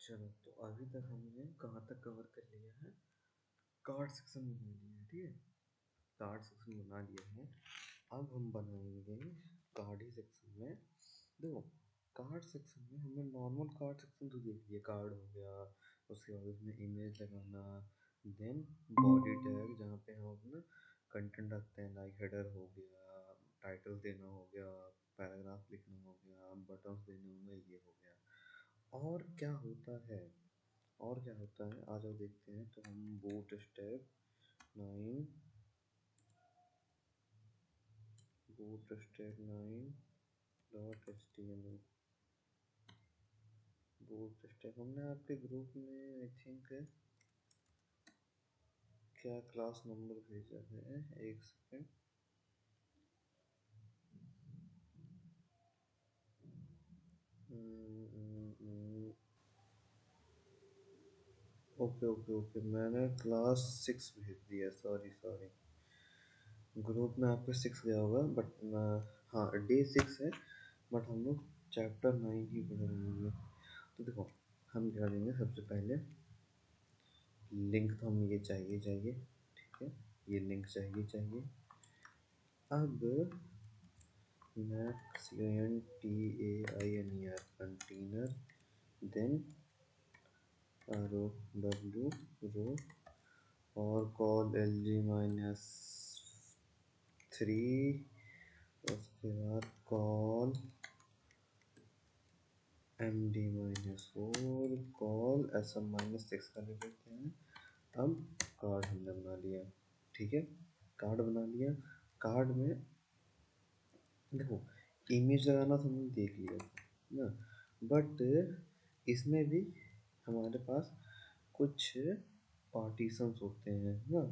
चलो तो अभी तक हमने कहाँ तक कवर कर लिया है। कार्ड सेक्शन बना लिया है, ठीक है। कार्ड सेक्शन बना लिया है। अब हम बनाएंगे कार्ड ही सेक्शन में। देखो, कार्ड सेक्शन में हमने नॉर्मल कार्ड सेक्शन तो देख लिया, कार्ड हो गया, उसके बाद उसमें इमेज लगाना, देन बॉडी टैग जहाँ पे हम अपना कंटेंट रखते हैं, लाइक हेडर हो गया, टाइटल देना हो गया, पैराग्राफ लिखना हो गया, बटन्स देने होंगे, ये हो गया। और क्या होता है, और क्या होता है, आ जाओ देखते हैं। तो हम boot step 9 dot H T M L boot step हमने आपके ग्रुप में आई थिंक क्या क्लास नंबर भेजा है, एक सेकेंड। ओके ओके ओके, मैंने क्लास 6 भेज दिया, सॉरी सॉरी। ग्रुप में आपके 6 गया होगा, बट हाँ डे 6 है, बट हम लोग चैप्टर 9 ही पढ़ रहे होंगे। तो देखो, हम क्या करेंगे, सबसे पहले लिंक तो हमें ये चाहिए चाहिए, ठीक है, ये लिंक चाहिए चाहिए। अब container, then row W row, और कॉल एल जी माइनस 3, उसके बाद col M D minus 4, col S M minus 6 का लिख देते हैं। अब कार्ड हमने बना लिया, ठीक है, कार्ड बना लिया। कार्ड में देखो, इमेज लगाना तो हमने देख लिया ना, बट इसमें भी हमारे पास कुछ पार्टीशंस होते हैं ना,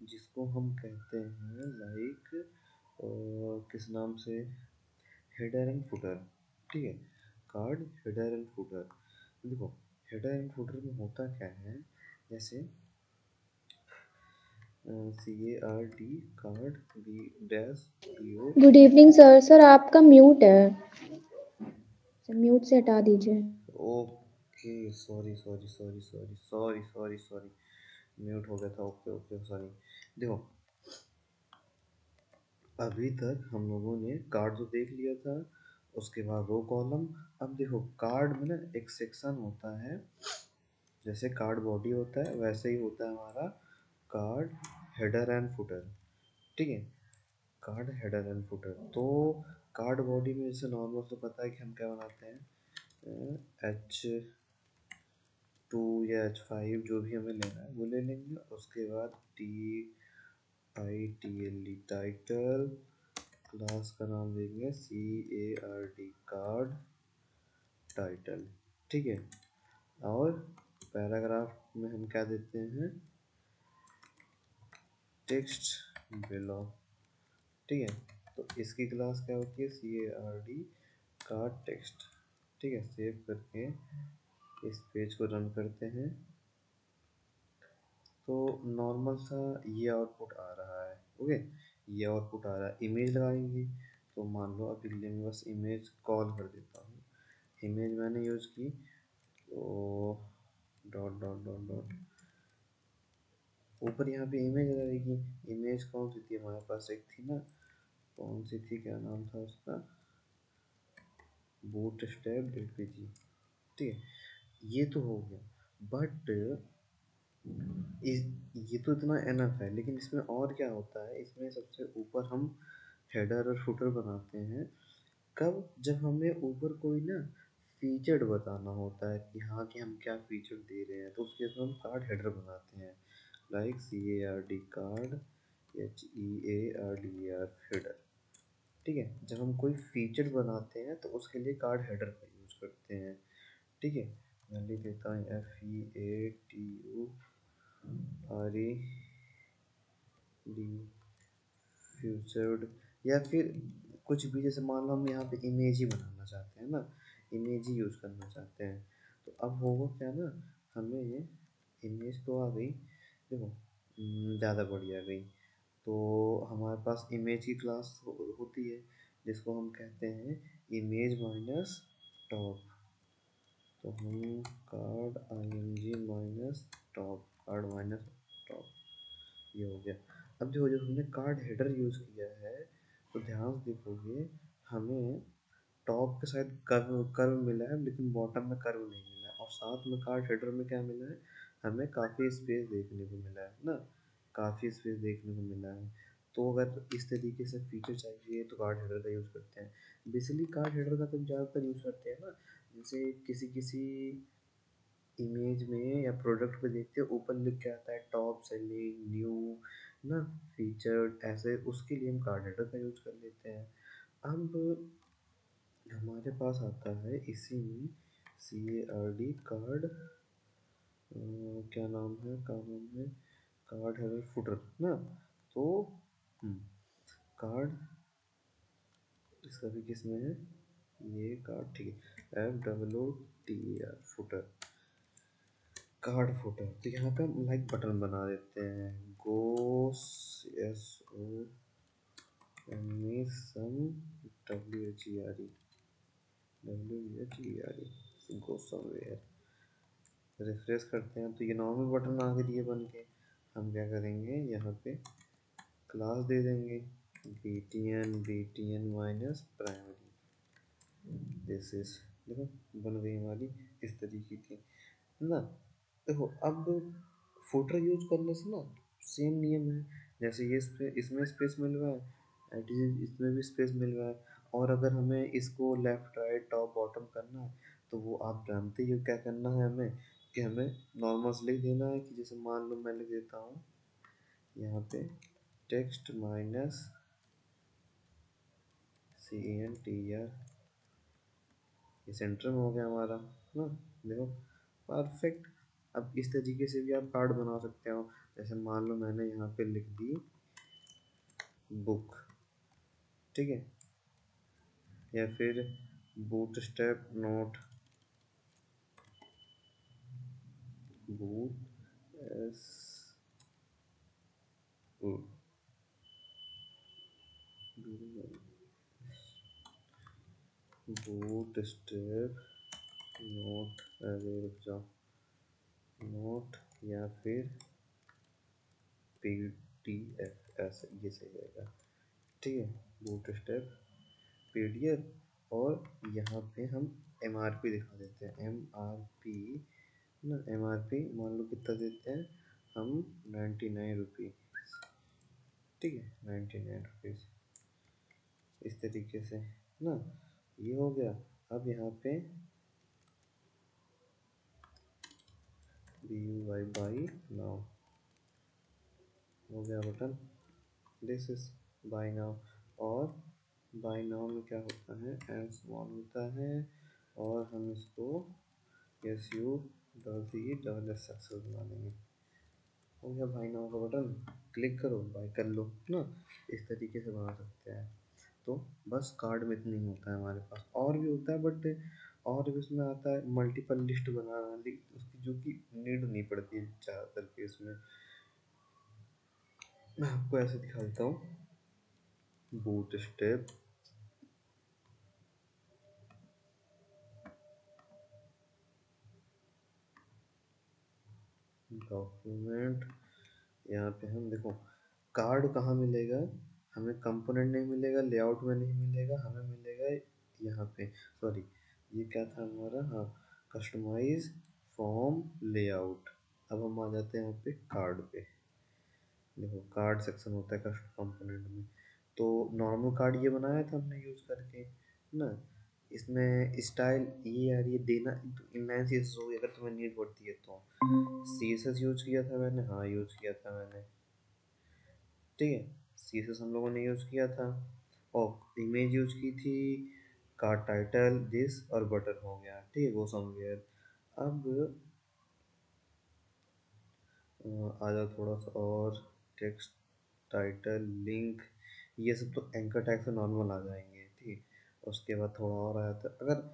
जिसको हम कहते हैं लाइक किस नाम से, हेडर एंड फुटर, ठीक है। कार्ड हेडर एंड फुटर, देखो हेडर एंड फुटर में होता क्या है, जैसे CARD card B dash PO। Good evening sir. Sir आपका म्यूट है, सर म्यूट से हटा दीजिए। Okay, sorry sorry sorry sorry sorry sorry sorry, mute हो गया था, ओके ओके सॉरी। देखो, अभी तक हम लोगों ने कार्ड तो देख लिया था, उसके बाद रो कॉलम। अब देखो, कार्ड में ना एक सेक्शन होता है, जैसे कार्ड बॉडी होता है वैसे ही होता है हमारा कार्ड हेडर एंड फुटर, ठीक है। कार्ड हेडर एंड फुटर, तो कार्ड बॉडी में जैसे नॉर्मल तो पता है कि हम क्या बनाते हैं, H2 या H5 जो भी हमें लेना है वो ले लेंगे। उसके बाद TITLE टाइटल, क्लास का नाम देंगे CARD कार्ड टाइटल, ठीक है। और पैराग्राफ में हम क्या देते हैं, टेक्स्ट बिलो, ठीक है। तो इसकी क्लास क्या होती है, CARD कार्ड टेक्स्ट, ठीक है। सेव करके इस पेज को रन करते हैं, तो नॉर्मल सा ये आउटपुट आ रहा है, ओके, ये आउटपुट आ रहा है। इमेज लगाएंगे, तो मान लो अभी मैं बस इमेज कॉल कर देता हूँ, इमेज मैंने यूज़ की, तो डॉट डॉट डॉट डॉट ऊपर यहाँ पे इमेज रहेगी। इमेज कौन सी थी हमारे पास, एक थी ना, कौन सी थी, क्या नाम था उसका, बूट स्टेप DPG, ठीक है। ये तो हो गया, बट ये तो इतना एनफ है, लेकिन इसमें और क्या होता है, इसमें सबसे ऊपर हम हेडर और फुटर बनाते हैं कब, जब हमें ऊपर कोई ना फीचर बताना होता है कि हाँ कि हम क्या फीचर दे रहे हैं, तो उसके लिए हम कार्ड हेडर बनाते हैं, like CARD card HEARDER header, ठीक है। जब हम कोई फीचर बनाते हैं तो उसके लिए कार्ड हेडर का यूज़ करते हैं, ठीक है। मैं लिख देता हूँ FEATURED फ्यूचर्ड, या फिर कुछ भी, जैसे मान लो हम यहाँ पे इमेज ही बनाना चाहते हैं ना, इमेज ही यूज़ करना चाहते हैं, तो अब होगा क्या ना, हमें इमेज तो आ गई, देखो ज़्यादा बढ़िया गई। तो हमारे पास इमेज की क्लास होती है, जिसको हम कहते हैं इमेज माइनस टॉप, तो हम card ing minus top, card minus top, ये हो गया। अब जो जो हमने कार्ड हेडर यूज़ किया है तो ध्यान से देखोगे हमें टॉप के साइड कर्व कर्व मिला है लेकिन बॉटम में कर्व नहीं मिला है, और साथ में कार्ड हेडर में क्या मिला है, हमें काफ़ी स्पेस देखने को मिला है ना, काफ़ी स्पेस देखने को मिला है। तो अगर इस तरीके से फीचर चाहिए तो कार्ड हेडर का यूज़ करते हैं। बेसिकली कार्ड हेडर का तो ज़्यादातर यूज़ करते हैं ना, जैसे किसी किसी इमेज में या प्रोडक्ट पे देखते हो ऊपर लिख के आता है टॉप सेलिंग न्यू ना, फीचर्ड, ऐसे उसके लिए हम कार्ड हेडर का यूज़ कर लेते हैं। अब हमारे पास आता है इसी में CARD कार्ड, क्या नाम है, कार्ड नाम है कार्ड हेडर फुटर ना। तो कार्ड इसका भी किस में है, ये कार्ड, ठीक है, FOOTER फुटर, कार्ड फुटर। तो यहाँ पे हम लाइक बटन बना देते हैं, गो SOME WHERE go somewhere. Refresh करते हैं तो ये नॉर्मल बटन आ गई है बन के। हम क्या करेंगे, यहाँ पे क्लास दे देंगे btn minus primary, this is, देखो बन गई हमारी इस तरीके की ना। देखो अब फुटर यूज करने से ना सेम नियम है, जैसे ये इसमें स्पेस मिल रहा है एटलीस्ट इसमें भी स्पेस मिल रहा है, और अगर हमें इसको लेफ्ट राइट टॉप बॉटम करना है तो वो आप जानते ही हो क्या करना है हमें, कि हमें नॉर्मल से लिख देना है, कि जैसे मान लो मैं लिख देता हूँ यहाँ पे टेक्स्ट माइनस CENTR, ये सेंटर में हो गया हमारा ना, देखो परफेक्ट। अब इस तरीके से भी आप कार्ड बना सकते हो, जैसे मान लो मैंने यहाँ पे लिख दी बुक, ठीक है, या फिर bootstrap note, boot S bootstrap note, अरे रुक जाओ, नोट या फिर PDF, ऐसे ये सही रहेगा, ठीक है, बूटस्ट्रैप PDF। और यहाँ पे हम MRP दिखा देते हैं, MRP ना, MRP मान लो कितना देते हैं हम, 99 रुपीज़, ठीक है, 99 रुपीज़, इस तरीके से ना, ये हो गया। अब यहाँ पे BUY बाई नाउ हो गया button, this is by now. और बाई नाउ में क्या होता है, एम स्मॉल होता है, और हम इसको SU सक्सेस बना देंगे। हो गया बाई नाउ का बटन, क्लिक करो बाई कर लो ना, इस तरीके से बना सकते हैं। तो बस कार्ड में इतना ही होता है हमारे पास, और भी होता है बट और भी उसमें आता है मल्टीपल लिस्ट बनाना, लेकिन उसकी जो कि नीड नहीं पड़ती है ज़्यादातर केस में। मैं आपको ऐसे दिखा देता हूँ, बूट स्टेप डॉक्यूमेंट, यहाँ पे हम देखो कार्ड कहाँ मिलेगा, हमें कंपोनेंट नहीं मिलेगा, लेआउट में नहीं मिलेगा, हमें मिलेगा यहाँ पे, सॉरी ये क्या था हमारा, हाँ, कस्टमाइज फॉर्म लेआउट। अब हम आ जाते हैं यहाँ पे कार्ड पे, देखो कार्ड सेक्शन होता है कस्टम कंपोनेंट में। तो नॉर्मल कार्ड ये बनाया था हमने यूज़ करके ना, इसमें स्टाइल ये यार ये देना, इनलाइन CSS हो गया अगर तुम्हें नीड पड़ती है तो, CSS यूज़ किया था मैंने, हाँ यूज़ किया था मैंने, ठीक है, CSS हम लोगों ने यूज़ किया था, और इमेज यूज़ की थी, कार्ड टाइटल दिस और बटन हो गया, ठीक है, वो समवेयर। अब आ जाओ थोड़ा सा और, टेक्स्ट टाइटल लिंक, ये सब तो एंकर टैग से नॉर्मल आ जाएंगे, ठीक, उसके बाद थोड़ा और आया था, अगर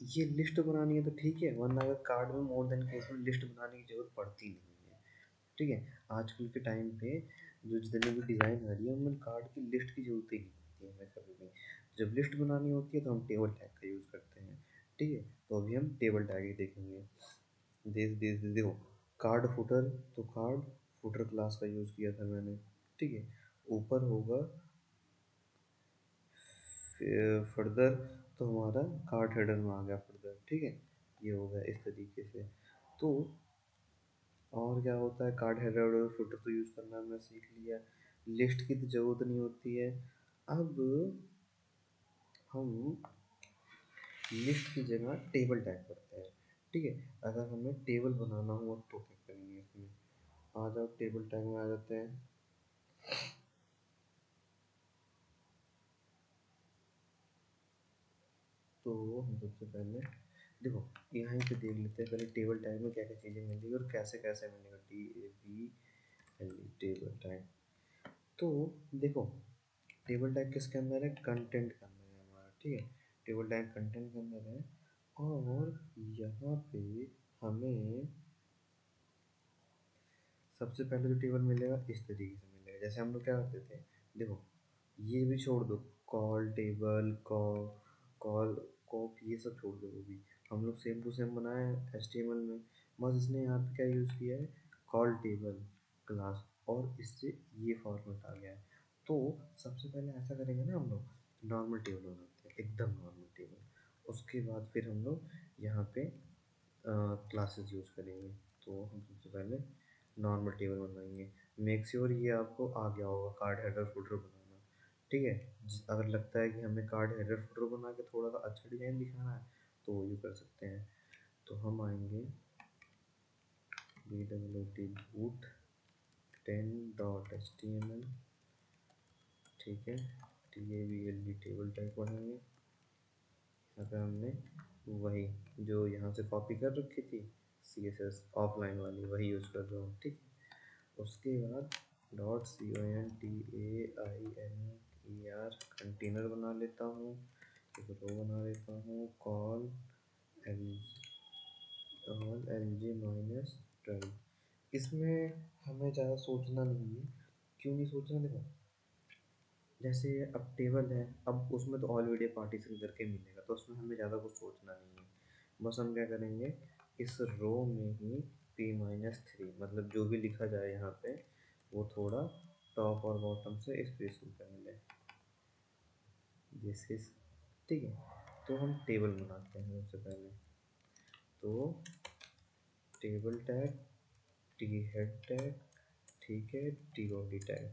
ये लिस्ट बनानी है तो ठीक है, वरना अगर कार्ड में मोर देन केस में लिस्ट बनाने की जरूरत पड़ती नहीं है, ठीक है। आजकल के टाइम पे जो जितने भी डिज़ाइन आ रही है उनमें कार्ड की लिस्ट की जरूरत ही नहीं पड़ती है हमें कभी भी, जब लिस्ट बनानी होती है तो हम टेबल टैग का यूज़ करते हैं, ठीक है, तो अभी हम टेबल टैग ही देखेंगे। देखो, कार्ड फुटर, तो कार्ड फुटर क्लास का यूज़ किया था मैंने। ठीक है, ऊपर होगा फर्दर, तो हमारा कार्ड हेडर में आ गया फर्दर। ठीक है, ये हो गया इस तरीके से। तो और क्या होता है, कार्ड हेडर और फुटर तो यूज़ करना हमने सीख लिया, लिस्ट की तो ज़रूरत नहीं होती है। अब हम लिस्ट की जगह टेबल टैग करते हैं। ठीक है, अगर हमें टेबल बनाना हुआ तो क्या करेंगे, इसमें आ जाओ, टेबल टैग में आ जाते हैं। तो हम सबसे पहले देखो, यहाँ पे देख लेते हैं पहले टेबल टैग में क्या क्या चीज़ें मिलेगी और कैसे कैसे मिलेगा। TABL table tag. तो देखो, टेबल टैग किसके अंदर है, कंटेंट के अंदर है हमारा। ठीक है, टेबल टैग कंटेंट के अंदर है, और यहाँ पे हमें सबसे पहले जो टेबल मिलेगा इस तरीके से मिलेगा, जैसे हम लोग क्या करते थे। देखो, ये भी छोड़ दो, कॉल टेबल, कॉल कॉप, ये सब छोड़ दो। वो भी हम लोग सेम टू सेम बनाए हैं HTML में, बस इसने यहाँ पे क्या यूज़ किया है, कॉल टेबल क्लास, और इससे ये फॉर्मेट आ गया है। तो सबसे पहले ऐसा करेंगे ना, हम लोग नॉर्मल टेबल बनाते हैं, एकदम नॉर्मल टेबल। उसके बाद फिर हम लोग यहाँ पे क्लासेस यूज़ करेंगे। तो हम सबसे पहले नॉर्मल टेबल बनाएंगे। मेक श्योर ये आपको आ गया होगा कार्ड हेडर फुटर बनाना। ठीक है, अगर लगता है कि हमें कार्ड हेडर फुटर बना के थोड़ा सा अच्छा डिज़ाइन दिखाना है तो वो यूँ कर सकते हैं। तो हम आएंगे boot 10.html। ठीक है, TABL टेबल टाइप पढ़ेंगे। अगर हमने वही जो यहाँ से कॉपी कर रखी थी CSS ऑफलाइन वाली, वही यूज़ कर रहा हूँ। ठीक है, उसके बाद .container कंटेनर बना लेता हूँ, एक रो बना लेता हूँ, कॉल lg-12। इसमें हमें ज़्यादा सोचना नहीं है। क्यों नहीं सोचना, देखो जैसे अब टेबल है, अब उसमें तो ऑलरेडी पार्टीशन करके मिलेगा, तो उसमें हमें ज़्यादा कुछ सोचना नहीं है। बस हम क्या करेंगे, इस रो में ही P-3 मतलब जो भी लिखा जाए यहाँ पे वो थोड़ा टॉप और बॉटम से स्पेसिंग कर मिले, दिस इज। ठीक है, तो हम टेबल बनाते हैं सबसे पहले। तो table tag, T head tag, ठीक है, टी बॉडी टैग।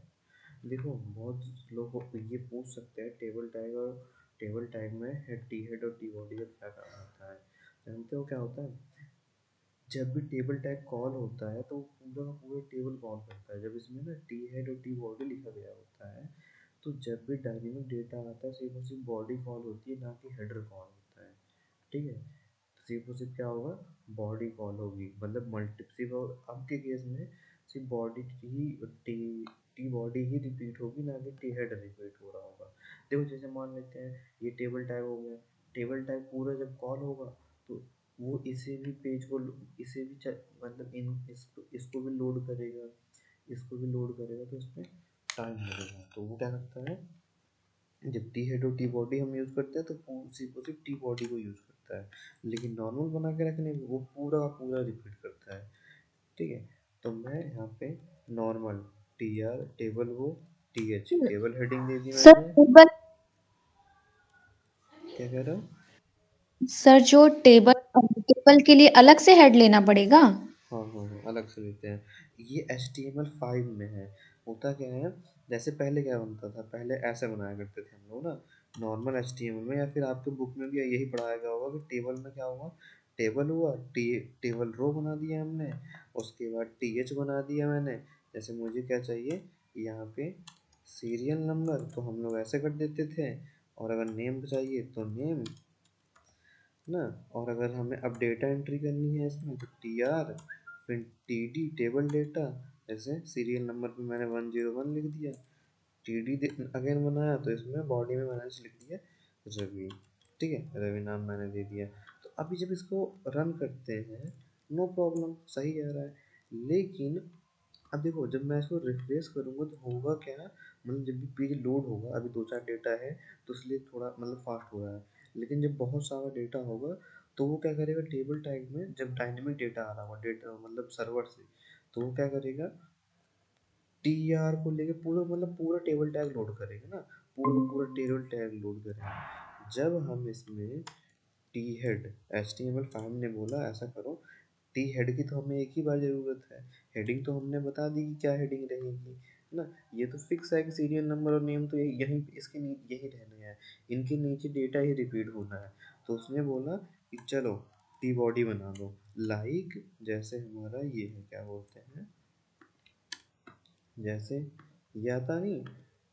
देखो, बहुत लोग ये पूछ सकते हैं टेबल टैग और टेबल टैग में टी हेड और टी बॉडी का क्या काम होता है। जानते हो क्या होता है, जब भी टेबल टैग कॉल होता है तो पूरा का पूरा टेबल कॉल करता है। जब इसमें ना टी हेड और टी बॉडी लिखा गया होता है, तो जब भी डायनेमिक डेटा आता है सिर्फ और सिर्फ बॉडी कॉल होती है, ना कि हेडर कॉल होता है। ठीक है, सिर्फ और सिर्फ क्या होगा, बॉडी कॉल होगी, मतलब सिर्फ अब के केस में सिर्फ बॉडी ही टी टी बॉडी ही रिपीट होगी, ना कि टी हेड रिपीट हो रहा होगा। देखो, जैसे मान लेते हैं ये टेबल टैग हो गया, टेबल टैग पूरा जब कॉल होगा तो वो इसे भी पेज को इसे भी मतलब इसको भी लोड करेगा, इसको भी लोड करेगा, तो इसमें टाइम लगेगा। तो वो क्या करता है, जब टी हेड और टी बॉडी हम यूज़ करते हैं तो सिर्फ और सिर्फ टी बॉडी को यूज़ करता है, लेकिन नॉर्मल बना के रखने में वो पूरा का पूरा रिपीट करता है। ठीक है, तो मैं यहाँ पे नॉर्मल TR टेबल वो TH टेबल हेडिंग दे दी सर मैंने। टेबल क्या कह रहा हूँ, सर जो टेबल टेबल के लिए अलग से हेड लेना पड़ेगा। हाँ हाँ हाँ, अलग से लेते हैं। ये HTML5 में है। होता क्या है, जैसे पहले क्या बनता था, पहले ऐसे बनाया करते थे हम लोग ना नॉर्मल HTML में, या फिर आपके बुक में भी यही पढ़ाया गया होगा कि टेबल में क्या हुआ, टेबल हुआ, टेबल रो बना दिया हमने, उसके बाद TH बना दिया मैंने। जैसे मुझे क्या चाहिए यहाँ पे, सीरियल नंबर, तो हम लोग ऐसे कर देते थे, और अगर नेम चाहिए तो नेम ना, और अगर हमें अब डेटा एंट्री करनी है इसमें तो TR, फिर TD टेबल डेटा। जैसे सीरियल नंबर पे मैंने 101 लिख दिया, TD अगेन बनाया तो इसमें बॉडी में मैंने लिख दिया रवि। ठीक है, रवि नाम मैंने दे दिया। तो अभी जब इसको रन करते हैं, नो प्रॉब्लम, सही कह रहा है। लेकिन अब देखो, जब मैं इसको रिफ्रेश करूँगा तो होगा क्या, मतलब जब भी पेज लोड होगा, अभी दो चार डेटा है तो इसलिए थोड़ा मतलब फास्ट हो रहा है, लेकिन जब बहुत सारा डेटा होगा तो वो क्या करेगा टेबल टैग में जब डायनेमिक डेटा आ रहा होगा डेटा मतलब सर्वर से, तो वो क्या करेगा टी आर को लेके पूरा मतलब पूरा टेबल टैग लोड करेगा ना, पूरा पूरा टेबल टैग लोड करेगा। जब हम इसमें टी हेड HTML5 ने बोला ऐसा करो, टी हेड की तो हमें एक ही बार ज़रूरत है, हेडिंग तो हमने बता दी कि क्या हेडिंग रहेगी, है ना। ये तो फिक्स है कि सीरियल नंबर और नेम तो यही इसके यही रहने हैं, इनके नीचे डेटा ही रिपीट होना है। तो उसने बोला कि चलो टी बॉडी बना दो, लाइक जैसे हमारा ये है क्या बोलते हैं, जैसे ये आता नहीं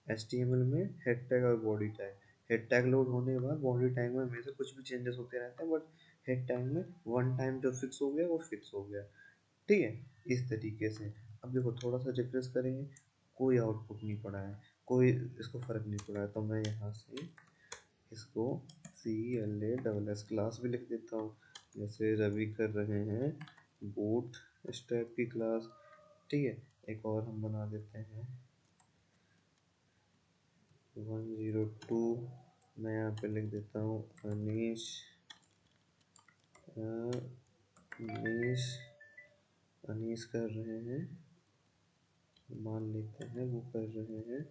HTML में हेड टैग और body tag, head tag load होने के बाद बॉडी टैग में हमेशा कुछ भी चेंजेस होते रहते हैं, बट हेड टैग में वन टाइम जो फिक्स हो गया वो फिक्स हो गया, ठीक है। इस तरीके से अब देखो थोड़ा सा रिफ्रेश करेंगे, कोई आउटपुट नहीं पड़ा है, कोई इसको फर्क नहीं पड़ा है, तो मैं यहाँ से इसको CLASS क्लास भी लिख देता हूँ, जैसे रवि कर रहे हैं बूट स्ट्रैप की क्लास, ठीक है। एक और हम बना देते हैं 102, मैं यहाँ पे लिख देता हूँ अनीश, अनीश अनीश कर रहे हैं, मान लेते हैं वो कर रहे हैं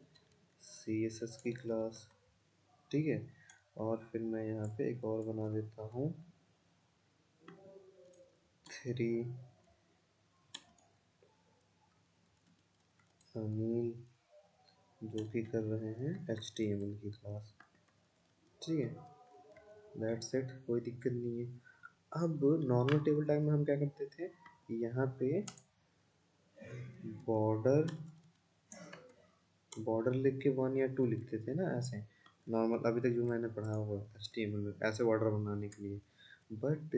CSS की क्लास, ठीक है। और फिर मैं यहाँ पे एक और बना देता हूँ 3 अनिल जो कि कर रहे हैं HTML की क्लास, ठीक है। दैट्स इट, कोई दिक्कत नहीं है। अब नॉर्मल टेबल टाइप में हम क्या करते थे, यहाँ पे बॉर्डर बॉर्डर लिख के 1 या 2 लिखते थे ना ऐसे नॉर्मल, अभी तक जो मैंने पढ़ा हुआ HTML में ऐसे बॉर्डर बनाने के लिए। बट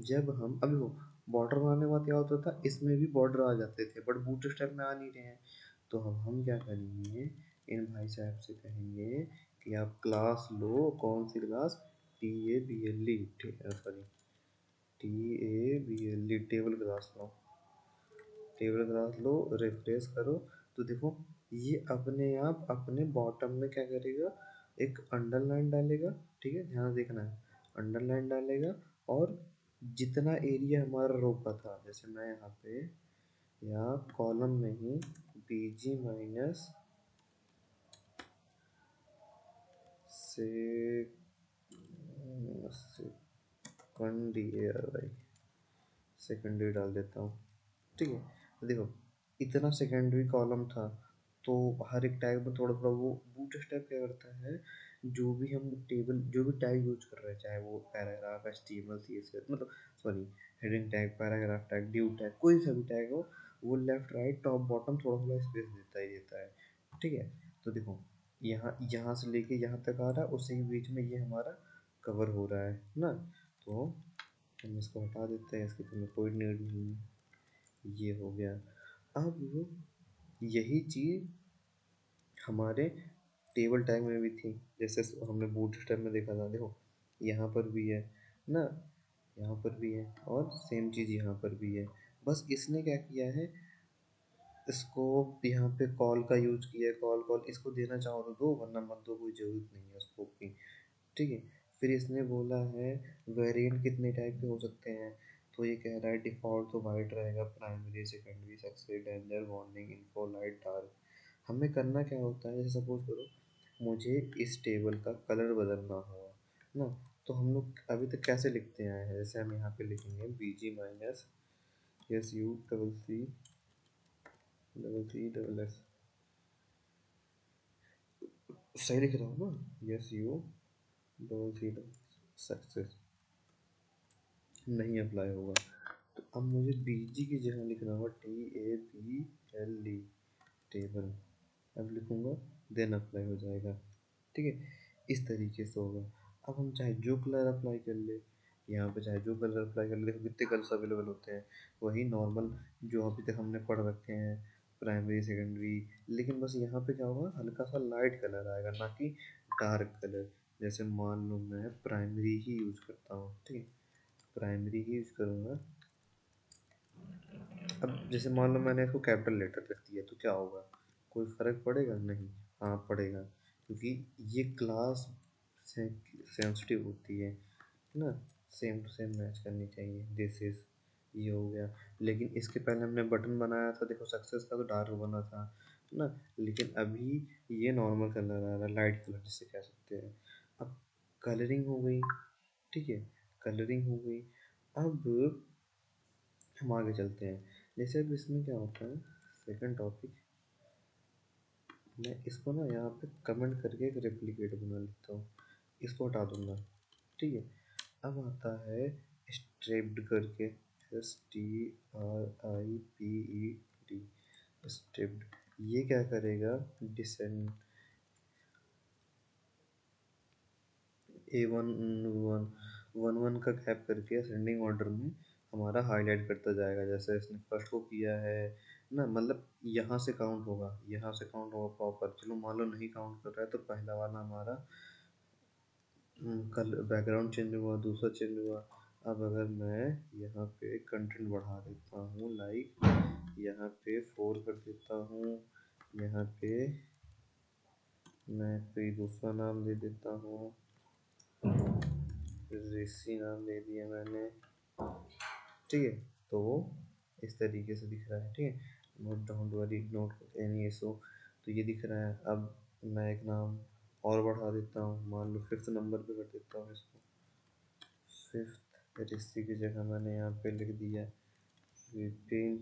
जब हम अभी वो बॉर्डर बनाने के बाद क्या होता था, इसमें भी बॉर्डर आ जाते थे बट बूटस्ट्रैप में आ नहीं रहे हैं। तो अब हम क्या करेंगे, इन भाई साहब से कहेंगे कि आप क्लास लो, कौन सी class, TABLE, sorry TABLE table class लो, टेबल क्लास लो, रिफ्रेश करो, तो देखो ये अपने आप अपने बॉटम में क्या करेगा, एक अंडरलाइन डालेगा, ठीक है, ध्यान देखना है, अंडरलाइन डालेगा। और जितना एरिया हमारा रो का था, जैसे मैं यहाँ पे या कॉलम में ही BG माइनस सेकंडरी सेकेंडरी डाल देता हूँ, ठीक है। तो देखो इतना सेकेंडरी कॉलम था, तो हर एक टैग में थोड़ा थोड़ा वो बूटस्ट्रैप क्या करता है, जो भी हम टेबल जो भी टैग यूज कर रहे हैं, चाहे वो पैराग्राफ HTML CSS मतलब sorry heading tag, paragraph tag, due tag, कोई सा भी टैग हो, वो लेफ्ट राइट टॉप बॉटम थोड़ा थोड़ा स्पेस देता ही देता है, ठीक है। तो देखो यहाँ यहाँ से लेके यहाँ तक आ रहा है, उसी के बीच में ये हमारा कवर हो रहा है ना। तो हम इसको हटा देते हैं, इसकी तो कोई नीड नहीं है, ये हो गया। अब यही चीज़ हमारे टेबल टैग में भी थी, जैसे हमने बूटस्ट्रैप में देखा था, देखो यहाँ पर भी है ना, यहाँ पर भी है और सेम चीज़ यहाँ पर भी है। बस इसने क्या किया है, इसको यहाँ पे कॉल का यूज किया है, कॉल कॉल इसको देना चाहो तो दो, वरना मत दो, कोई ज़रूरत नहीं है उसको की, ठीक है। फिर इसने बोला है वेरिएंट कितने टाइप के हो सकते हैं, तो ये कह रहा है डिफ़ॉल्ट तो वाइट रहेगा, primary secondary success danger warning info light dark. हमें करना क्या होता है, जैसे सपोज करो मुझे इस टेबल का कलर बदलना हुआ ना, तो हम लोग अभी तक कैसे लिखते आए हैं, जैसे हम यहाँ पे लिखेंगे BG minus SU double S, सही लिख रहा हूँ ना, SU सक्सेस नहीं अप्लाई होगा। तो अब मुझे BG की जगह लिखना होगा TABLE टेबल, अब लिखूँगा देन अप्लाई हो जाएगा, ठीक है। इस तरीके से होगा। अब हम चाहे जो कलर अप्लाई कर ले, यहाँ पे चाहे जो कलर अप्लाई कर ले, देखो कितने कलर्स अवेलेबल होते हैं, वही नॉर्मल जो अभी तक हमने पढ़ रखे हैं प्राइमरी सेकेंडरी, लेकिन बस यहाँ पे क्या होगा, हल्का सा लाइट कलर आएगा ना कि डार्क कलर। जैसे मान लो मैं प्राइमरी ही यूज करता हूँ, ठीक है, प्राइमरी ही यूज करूँगा। अब जैसे मान लो मैंने इसको कैपिटल लेटर लिख दिया, तो क्या होगा, कोई फ़र्क पड़ेगा नहीं, हाँ पड़ेगा, क्योंकि ये क्लास सेंसिटिव होती है ना। सेम टू सेम मैच करनी चाहिए। दिस इज, ये हो गया। लेकिन इसके पहले हमने बटन बनाया था, देखो सक्सेस का तो डार्क बना था ना, लेकिन अभी ये नॉर्मल कलर आ रहा है, लाइट कलर जिसे कह सकते हैं। अब कलरिंग हो गई, ठीक है, कलरिंग हो गई। अब हम आगे चलते हैं। जैसे अब इसमें क्या होता है, सेकंड टॉपिक, मैं इसको ना यहाँ पे कमेंट करके एक रेप्लिकेट बना लेता हूँ, इसको हटा दूंगा, ठीक है। अब आता है स्ट्रिप्ड करके, STRIPED, स्ट्रिप्ड। ये क्या करेगा, डिसेंड A1 1 का गैप करके असेंडिंग ऑर्डर में हमारा हाईलाइट करता जाएगा, जैसे इसने फर्स्ट को किया है ना, मतलब यहाँ से काउंट होगा, यहाँ से काउंट होगा प्रॉपर। चलो मान लो नहीं काउंट कर रहा है तो पहला वाला हमारा कल बैकग्राउंड चेंज हुआ, दूसरा चेंज हुआ। अब अगर मैं यहाँ पे कंटेंट बढ़ा देता हूँ, लाइक यहाँ पे 4 कर देता हूँ, यहाँ पे मैं कोई दूसरा नाम दे देता हूँ, ऋषि नाम दे दिया मैंने, ठीक है। तो इस तरीके से दिख रहा है, ठीक है। नोट डाउन वाली नोट एनी एसो, तो ये दिख रहा है। अब मैं एक नाम और बढ़ा देता हूँ, मान लो 5th नंबर पे कर देता हूँ इसको, 5th। ऋषि की जगह मैंने यहाँ पे लिख दिया विपिन,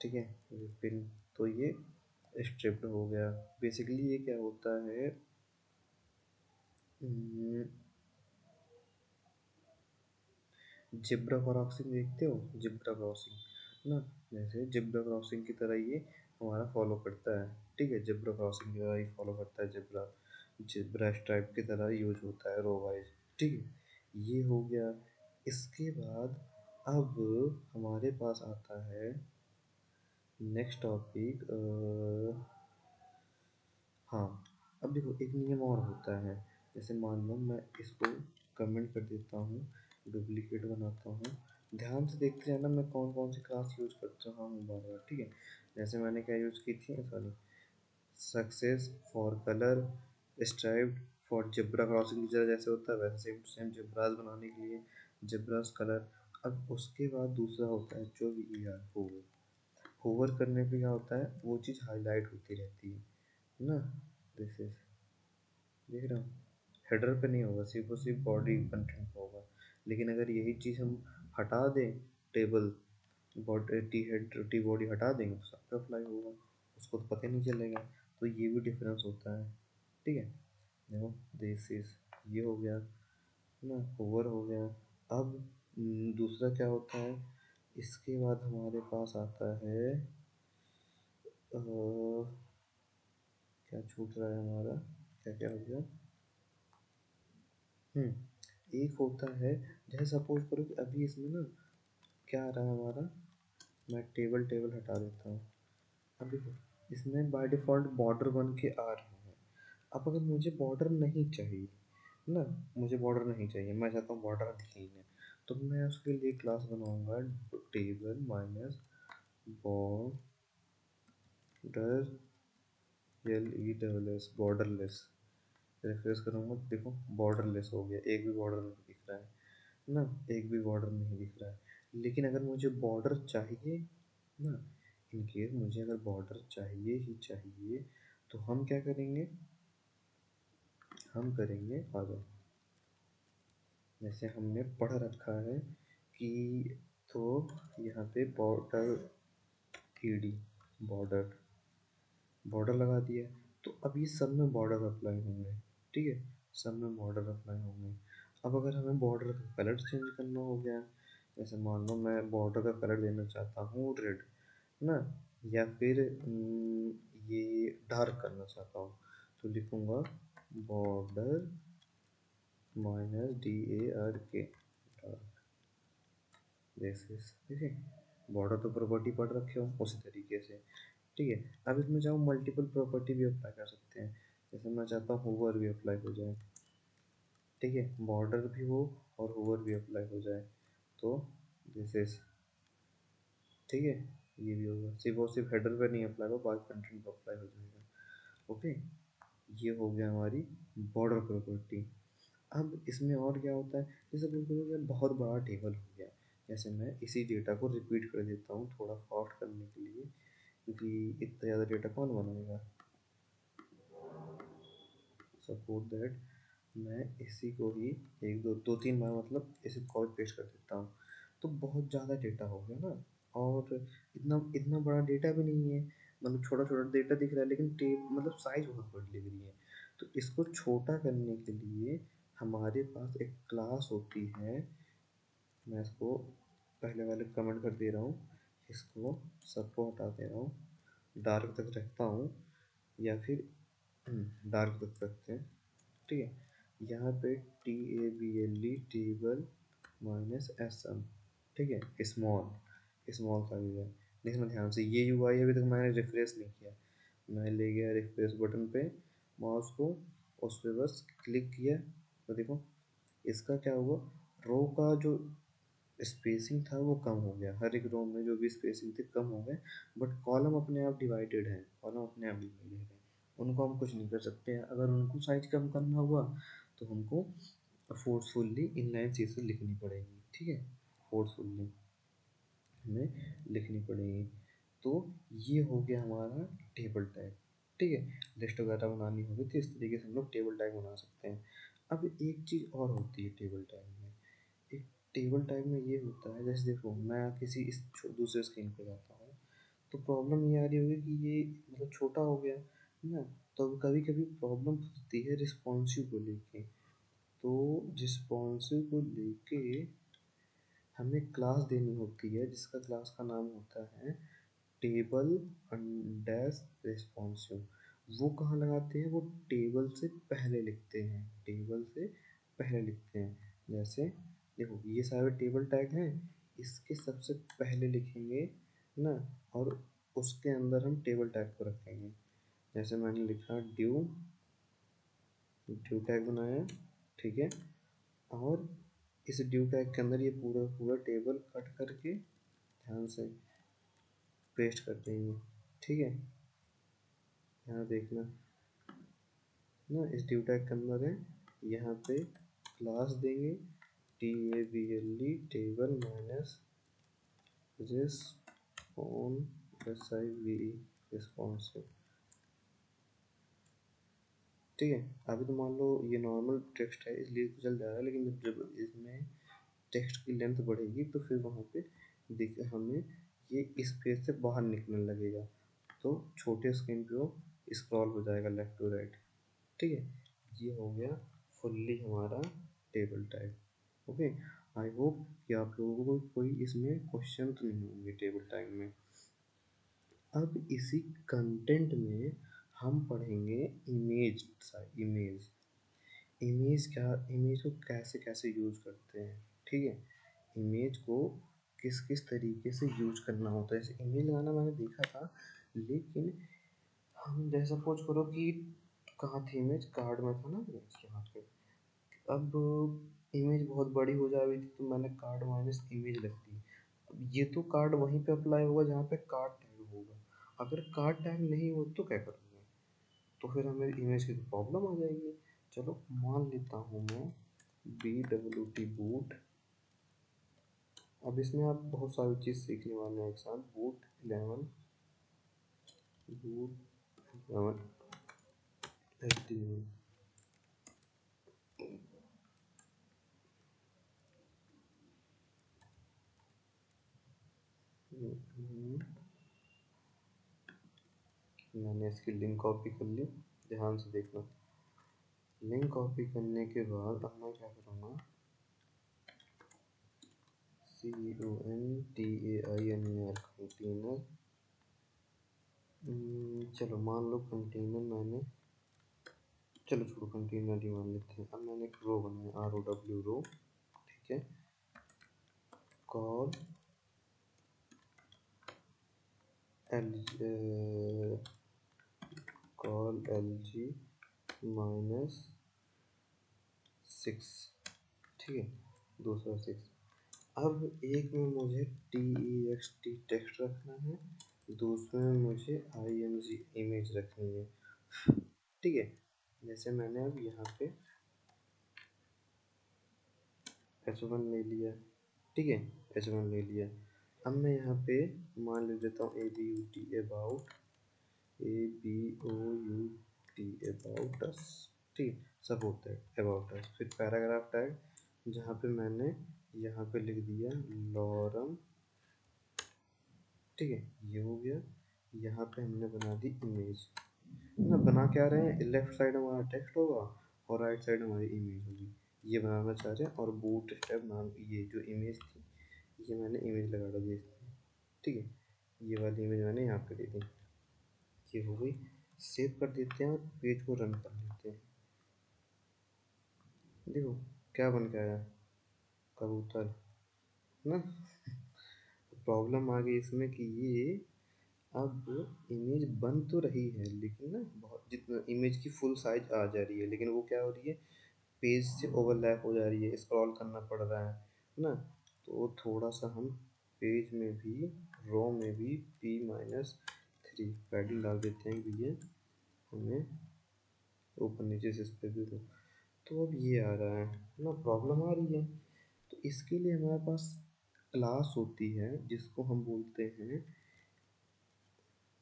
ठीक है, विपिन। तो ये स्ट्रिप्ड हो गया। बेसिकली ये क्या होता है, जिब्रा क्रॉसिंग देखते हो, जिब्रा क्रॉसिंग ना, जैसे जिब्रा क्रॉसिंग की तरह ये हमारा फॉलो करता है, ठीक है। जिब्रा क्रॉसिंग की तरह ही फॉलो करता है, जिब्रा, जिब्रा स्ट्राइप की तरह यूज होता है रो वाइज, ठीक है। ये हो गया। इसके बाद अब हमारे पास आता है नेक्स्ट टॉपिक, हाँ। अब देखो एक नियम और होता है, जैसे मान लो मैं इसको कमेंट कर देता हूँ, डुप्लीकेट बनाता हूँ, ध्यान से देखते रहना मैं कौन कौन सी क्लास यूज कर रहा हूँ बार बार, ठीक है। जैसे मैंने क्या यूज की थी, sorry, success for colour, striped for zebra crossing की जैसे होता है वैसे सेम टू सेम जिब्रास बनाने के लिए जिब्रास कलर। अब उसके बाद दूसरा होता है जो VER, होवर। होवर करने पे क्या होता है, वो चीज़ हाईलाइट होती रहती है ना, दिस इज, देख रहा हूँ, हेडर पे नहीं होगा, सिर्फ और सिर्फ बॉडी कंटेंट पे होगा। लेकिन अगर यही चीज़ हम हटा दें, table body T head T body हटा देंगे तो सब पे अप्लाई होगा, उसको तो पता ही नहीं चलेगा। तो ये भी डिफरेंस होता है, ठीक है। देखो दिस इज, ये हो गया ना, ओवर हो गया। अब दूसरा क्या होता है, इसके बाद हमारे पास आता है क्या छूट रहा है हमारा, क्या क्या हो गया, एक होता है, जैसे सपोज करो कि अभी इसमें ना क्या आ रहा है हमारा, मैं टेबल टेबल हटा देता हूँ। अब देखो इसमें बाय डिफ़ॉल्ट बॉर्डर बन के आ रहे हैं। अब अगर मुझे बॉर्डर नहीं चाहिए ना, मुझे बॉर्डर नहीं चाहिए, मैं चाहता हूँ बॉर्डर दिखे ही, तो मैं उसके लिए क्लास बनाऊंगा, table minus border, LESS, borderless. Refresh करूँगा तो देखो बॉर्डरलेस हो गया, एक भी बॉर्डर नहीं दिख रहा है ना, एक भी बॉर्डर नहीं दिख रहा है। लेकिन अगर मुझे बॉर्डर चाहिए ना, इन केस मुझे अगर बॉर्डर चाहिए ही चाहिए, तो हम क्या करेंगे, हम करेंगे, आ जाओ, जैसे हमने पढ़ रखा है कि, तो यहाँ पे बॉर्डर ED, बॉर्डर, बॉर्डर लगा दिया, तो अब ये सब में बॉर्डर अप्लाई होंगे, ठीक है, सब में बॉर्डर अप्लाई होंगे। अब अगर हमें बॉर्डर का कलर चेंज करना हो गया, जैसे मान लो मैं बॉर्डर का कलर देना चाहता हूँ रेड ना, या फिर ये डार्क करना चाहता हूँ, तो लिखूँगा बॉर्डर माइनस DARK, डार्क, जैसे, ठीक है। बॉर्डर तो प्रॉपर्टी पढ़ रखे हो उसी तरीके से, ठीक है। अब इसमें चाहो मल्टीपल प्रॉपर्टी भी अप्लाई कर सकते हैं, जैसे मैं चाहता हूँ होवर भी अप्लाई हो जाए, ठीक है, बॉर्डर भी हो और होवर भी अप्लाई हो जाए, तो दिस इज, ठीक है। ये भी होगा, सिर्फ और सिर्फ हेडर पे नहीं अप्लाई होगा, बाकी कंटेंट पे अप्लाई हो जाएगा, ओके। ये हो गया हमारी बॉर्डर प्रॉपर्टी। अब इसमें और क्या होता है, जैसे बिल्कुल ये बहुत बड़ा टेबल हो गया, जैसे मैं इसी डेटा को रिपीट कर देता हूँ थोड़ा फास्ट करने के लिए, क्योंकि इतना ज़्यादा डेटा कौन बनाएगा। सपोज दैट मैं इसी को ही एक दो दो तीन बार मतलब इसे कॉपी पेस्ट कर देता हूँ, तो बहुत ज़्यादा डेटा हो गया ना, और इतना इतना बड़ा डेटा भी नहीं है, मतलब छोटा छोटा डेटा दिख रहा है, लेकिन टेप मतलब साइज बहुत बड़ी लग रही है। तो इसको छोटा करने के लिए हमारे पास एक क्लास होती है, मैं इसको पहले वाले कमेंट कर दे रहा हूँ, इसको सबको हटा दे रहा हूँ, डार्क तक रखता हूँ, या फिर डार्क तक रखते हैं, ठीक है। यहाँ पे TABLE टेबल माइनस SM, ठीक है, स्मॉल स्मॉल साइज है। देखना ध्यान से, ये UI अभी तक मैंने रिफ्रेश नहीं किया, मैं ले गया रिफ्रेश बटन पे माउस को, उस पर बस क्लिक किया, तो देखो इसका क्या हुआ, रो का जो स्पेसिंग था वो कम हो गया, हर एक रो में जो भी स्पेसिंग थी कम हो गए, बट कॉलम अपने आप डिवाइडेड है, कॉलम अपने आप डिवाइडेड है, उनको हम कुछ नहीं कर सकते हैं। अगर उनको साइज कम करना हुआ तो हमको फोर्सफुल्ली इनलाइन सीरीज लिखनी पड़ेगी, ठीक है, फोर्सफुल्ली हमें लिखनी पड़ेगी। तो ये हो गया हमारा टेबल टैग, ठीक है, लिस्ट वगैरह बनानी होगी तो इस तरीके से हम लोग टेबल टैग बना सकते हैं। अब एक चीज़ और होती है टेबल टैग में, एक टेबल टैग में ये होता है, जैसे देखो मैं किसी इस दूसरे स्क्रीन पे जाता हूँ, तो प्रॉब्लम ये आ रही होगी कि ये मतलब छोटा हो गया है ना, तो कभी कभी प्रॉब्लम होती है रिस्पॉन्सिव को लेके, तो रिस्पॉन्सिव को लेके हमें क्लास देनी होती है, जिसका क्लास का नाम होता है टेबल डैश रिस्पॉन्सिव। वो कहाँ लगाते हैं, वो टेबल से पहले लिखते हैं, टेबल से पहले लिखते हैं। जैसे देखो ये सारे टेबल टैग हैं, इसके सबसे पहले लिखेंगे ना, और उसके अंदर हम टेबल टैग को रखेंगे। जैसे मैंने लिखा ड्यू, ड्यू टैग बनाया, ठीक है, और इस ड्यू टैग के अंदर ये पूरा पूरा टेबल कट करके ध्यान से पेस्ट कर देंगे, ठीक है। यहाँ देखना ना, इस ड्यू टैग के अंदर है, यहाँ पे क्लास देंगे TABLE टेबल माइनस रिस्पॉन्सिव, ठीक है। अभी तो मान लो ये नॉर्मल टेक्स्ट है इसलिए तो चल जा रहा है, लेकिन जब इसमें टेक्स्ट की लेंथ बढ़ेगी तो फिर वहाँ पे देख हमें ये इस पेज से बाहर निकलने लगेगा, तो छोटे स्क्रीन पे वो स्क्रॉल हो जाएगा लेफ्ट टू राइट, ठीक है। ये हो गया फुल्ली हमारा table tag, okay. I hope कि आप लोगों को कोई इसमें क्वेश्चन तो नहीं होंगे टेबल टैग में। अब इसी कंटेंट में हम पढ़ेंगे इमेज, इमेज इमेज क्या, इमेज को कैसे कैसे यूज करते हैं, ठीक है, इमेज को किस किस तरीके से यूज करना होता है। जैसे इमेज लगाना मैंने देखा था, लेकिन हम जैसे सपोज करो कि कहाँ थी इमेज, कार्ड में था ना यहाँ पे, अब इमेज बहुत बड़ी हो जा रही थी तो मैंने कार्ड माइनस इमेज रख दी। अब ये तो कार्ड वहीं पे अप्लाई होगा जहाँ पे कार्ड टैग होगा, अगर कार्ड टैग नहीं हो तो क्या करूँगा, तो फिर हमें इमेज की प्रॉब्लम आ जाएगी। चलो मान लेता हूँ मैं BWT बूट, अब इसमें आप बहुत सारी चीज़ सीखने वाले हैं एक साथ, बूट 11, बूट 11 18, मैंने इसकी लिंक कॉपी कर ली, ध्यान से देखना। लिंक कॉपी करने के बाद अब मैं क्या करूँगा, CONTAINER कंटेनर, चलो मान लो कंटेनर मैंने, चलो छोड़ो कंटेनर ही मान लेते हैं। अब मैंने एक रो बनाया ROW रो, ठीक है, call L call LG minus 6, ठीक है, दूसरा 6। अब एक में मुझे TEXT टेक्स्ट रखना है, दूसरे में मुझे IMG इमेज रखनी है, ठीक है। जैसे मैंने अब यहाँ पे H1 ले लिया, ठीक है, H1 ले लिया। अब मैं यहाँ पे मान ले देता हूँ ABUT about, ABOUT about us, ठीक, सपोर्ट दैट अबाउट अस। फिर पैराग्राफ टैग जहाँ पे मैंने यहाँ पे लिख दिया लॉरम, ठीक है, ये हो गया। यहाँ पे हमने बना दी इमेज ना, बना क्या रहे हैं, लेफ्ट साइड हमारा टेक्स्ट होगा और राइट साइड हमारी इमेज होगी, ये बनाना चाह रहे हैं। और बूट स्टेप नाम, ये जो इमेज थी ये मैंने इमेज लगा डाली इसमें, ठीक है, ये वाली इमेज मैंने यहाँ पे दे दी, ये हो गई। सेव कर देते हैं और पेज को रन कर लेते हैं। देखो क्या बन के आया, कबूतर ना। प्रॉब्लम आ गई इसमें कि ये अब इमेज बन तो रही है लेकिन ना बहुत, जितना इमेज की फुल साइज आ जा रही है लेकिन वो क्या हो रही है, पेज से ओवरलैप हो जा रही है, स्क्रॉल करना पड़ रहा है ना। तो थोड़ा सा हम पेज में भी, रो में भी P-3 पैडिंग डाल देते हैं कि ये हमें ऊपर नीचे से इस पर भी हो। तो अब ये आ रहा है ना, प्रॉब्लम आ रही है। तो इसके लिए हमारे पास क्लास होती है जिसको हम बोलते हैं,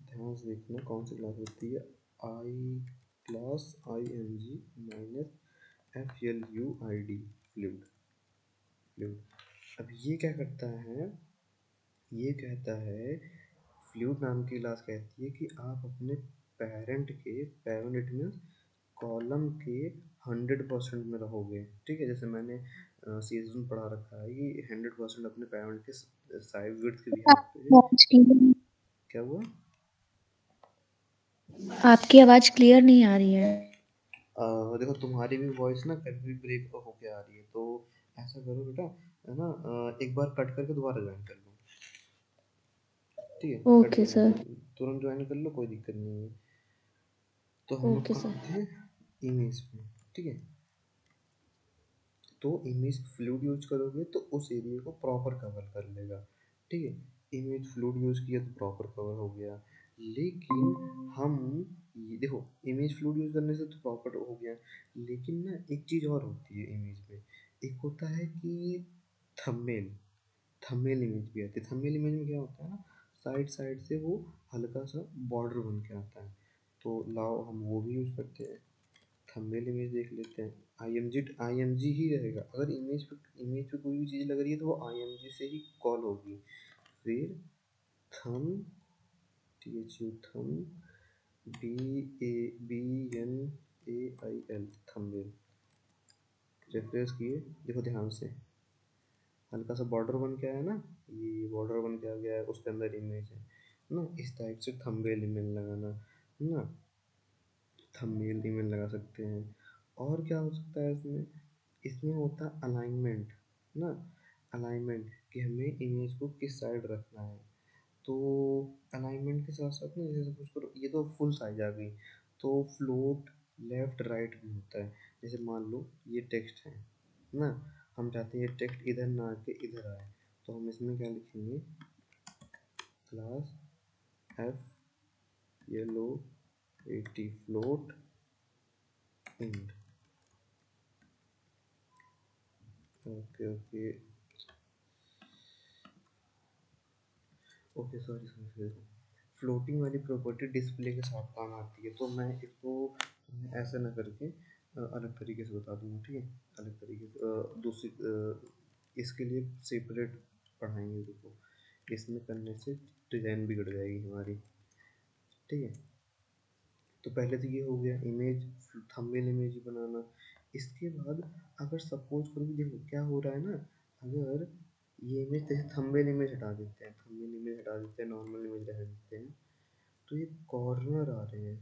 ध्यान से देखना कौन सी क्लास होती है, I class, ING minus FLUID, fluid, fluid. अब ये क्या करता है, ये कहता है, फ्लूइड नाम की क्लास कहती है कि आप अपने पेरेंट में कॉलम के 100% में रहोगे, ठीक है। जैसे मैंने सीजन पढ़ा रखा है कि 100% अपने पेरेंट के साइड विड्थ के बिहाफ पे। आवाज क्लियर, क्या हुआ, आपकी आवाज क्लियर नहीं आ रही है। देखो तुम्हारी भी वॉइस ना कभी भी ब्रेक होके आ रही है, तो ऐसा करो बेटा, है ना, एक बार कट करके दोबारा ज्वाइन कर लो, ठीक है, कट ओके गया तो सर। तुरंत ज्वाइन कर लो, कोई दिक्कत नहीं है। तो हम लोग ओके कहाँ सर। थे, इमेज में, ठीक है। तो इमेज फ्लूइड यूज करोगे तो उस एरिया को प्रॉपर कवर कर लेगा, ठीक है। इमेज फ्लूइड यूज किया तो प्रॉपर कवर हो गया। लेकिन हम, ये देखो, इमेज फ्लूइड यूज करने से तो प्रॉपर हो गया, लेकिन ना एक चीज़ और होती है इमेज में, एक होता है कि थंबनेल, थंबनेल इमेज भी आती है। थंबनेल इमेज में क्या होता है ना, साइड साइड से वो हल्का सा बॉर्डर बन के आता है, तो लाओ हम वो भी यूज करते हैं। थंबनेल इमेज देख लेते हैं, IMG ही रहेगा। अगर इमेज पे कोई भी चीज़ लग रही है तो वो IMG से ही कॉल होगी। फिर थम, THU थम, BABNAIL, थंबनेल, रेफरेंस किए, देखो ध्यान से, हल्का सा बॉर्डर बन के आया ना, ये बॉर्डर बन के आ गया है, उसके अंदर इमेज है ना। इस टाइप से थंबनेल इमेज लगाना है ना, थंबनेल इमेज लगा सकते हैं। और क्या हो सकता है इसमें, इसमें होता है अलाइनमेंट ना, अलाइनमेंट कि हमें इमेज को किस साइड रखना है। तो अलाइनमेंट के साथ साथ ना, जैसे सपोज करो ये तो फुल साइज आ गई, तो फ्लोट लेफ्ट राइट भी होता है। जैसे मान लो ये टेक्स्ट है ना, हम चाहते हैं ये टेक्स्ट इधर ना आके इधर आए, तो हम इसमें क्या लिखेंगे, class FLOAT float end, okay okay okay, sorry sorry, floating वाली प्रॉपर्टी डिस्प्ले के साथ काम आती है, तो मैं इसको ऐसा ना करके अलग तरीके से बता दूंगा, ठीक है, अलग तरीके से, दूसरी, इसके लिए सेपरेट पढ़ाएंगे, देखो इसमें करने से डिज़ाइन बिगड़ जाएगी हमारी, ठीक है। तो पहले तो ये हो गया इमेज, थंबनेल इमेज बनाना। इसके बाद अगर सपोज करो कि देखो क्या हो रहा है ना, अगर ये इमेज, जैसे थंबनेल इमेज हटा देते हैं, थंबनेल इमेज हटा देते हैं, नॉर्मल इमेज रह देते हैं, तो ये कॉर्नर आ रहे हैं,